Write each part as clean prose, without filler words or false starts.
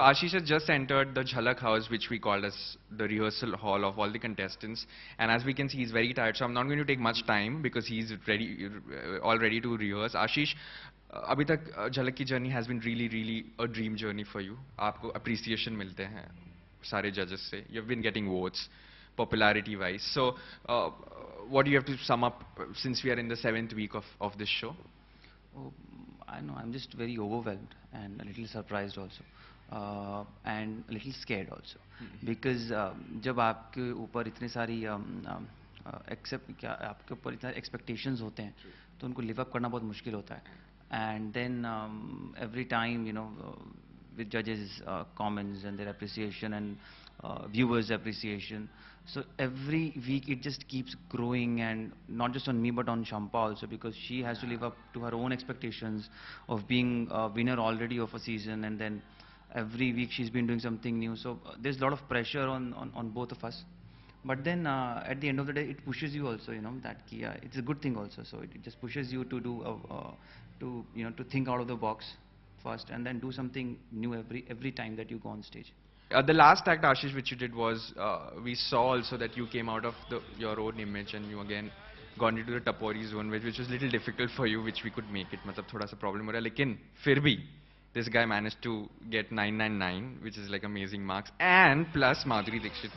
So Ashish has just entered the Jhalak house, which we call as the rehearsal hall of all the contestants. And as we can see, he's very tired. So I'm not going to take much time because he's ready, all ready to rehearse. Ashish, अभी तक झलक की journey has been really, really a dream journey for you. आपको appreciation मिलते हैं सारे judges से. You've been getting votes, popularity wise. So, what do you have to sum up since we are in the 7th week of this show? Oh, I know, I'm just very overwhelmed and a little surprised also. And a little scared also. Because जब आपके ऊपर इतने सारी आपके ऊपर इतने expectations होते हैं तो उनको live up करना बहुत मुश्किल होता है. And then every time, with judges' comments and their appreciation and viewers' appreciation. So every week it just keeps growing, and not just on me but on Shampa also, because she has to live up to her own expectations of being a winner already of a season, and then every week she's been doing something new. So there's a lot of pressure on both of us. But then at the end of the day, it pushes you also, that it's a good thing also. So it just pushes you to do, to think out of the box first, and then do something new every time that you go on stage. The last act, Ashish, which you did was, we saw also that you came out of your own image and you again gone into the Tapori zone, which was a little difficult for you, which we could make it. मतलब थोड़ा सा problem हो रहा है, लेकिन फिर भी this guy managed to get 999, which is like amazing marks, and plus Madhuri Dixit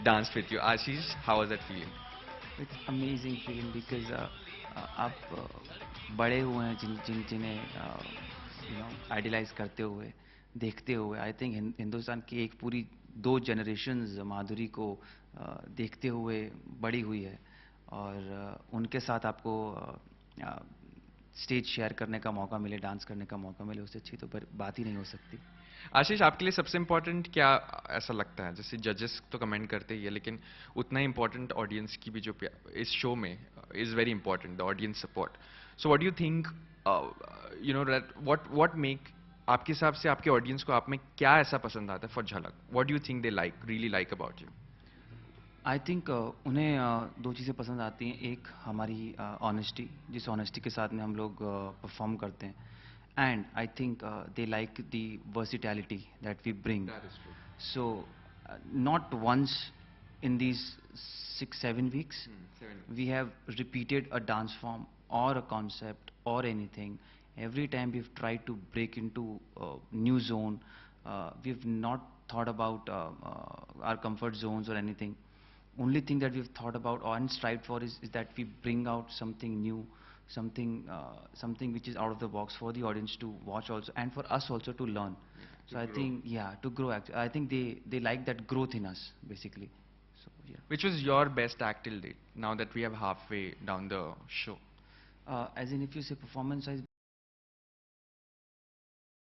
danced with you. Ashish, how was that feeling? It's amazing feeling because आप बड़े हुए हैं जिन्हें आइडियलाइज करते हुए देखते हुए. आई थिंक हिंदुस्तान की एक पूरी 2 जनरेशन्स माधुरी को देखते हुए बड़ी हुई है, और उनके साथ आपको स्टेज शेयर करने का मौका मिले, डांस करने का मौका मिले, उससे अच्छी तो बात ही नहीं हो सकती. आशीष, आपके लिए सबसे इम्पोर्टेंट क्या ऐसा लगता है? जैसे जजेस तो कमेंट करते ही है, लेकिन उतना ही इम्पोर्टेंट ऑडियंस की भी जो इस शो में is very important, the audience support. So what do you think, what make, आपके हिसाब से आपके ऑडियंस को आप में क्या ऐसा पसंद आता है फॉर झलक? What do you think they really like about you? I think उन्हें 2 चीज़ें पसंद आती हैं. एक हमारी ऑनेस्टी, जिस ऑनेस्टी के साथ में हम लोग परफॉर्म करते हैं, and I think they like the versatility that we bring. That is true. So not once in these 6-7 weeks 7. we have repeated a dance form or a concept or anything. Every time we've tried to break into a new zone. We've not thought about our comfort zones or anything. Only thing that we've thought about or strived for is that we bring out something new, something which is out of the box for the audience to watch also, and for us also to learn. So I think, to grow. Actually, I think they like that growth in us, basically. So yeah. Which was your best act till date, now that we have halfway down the show? As in, if you say performance wise,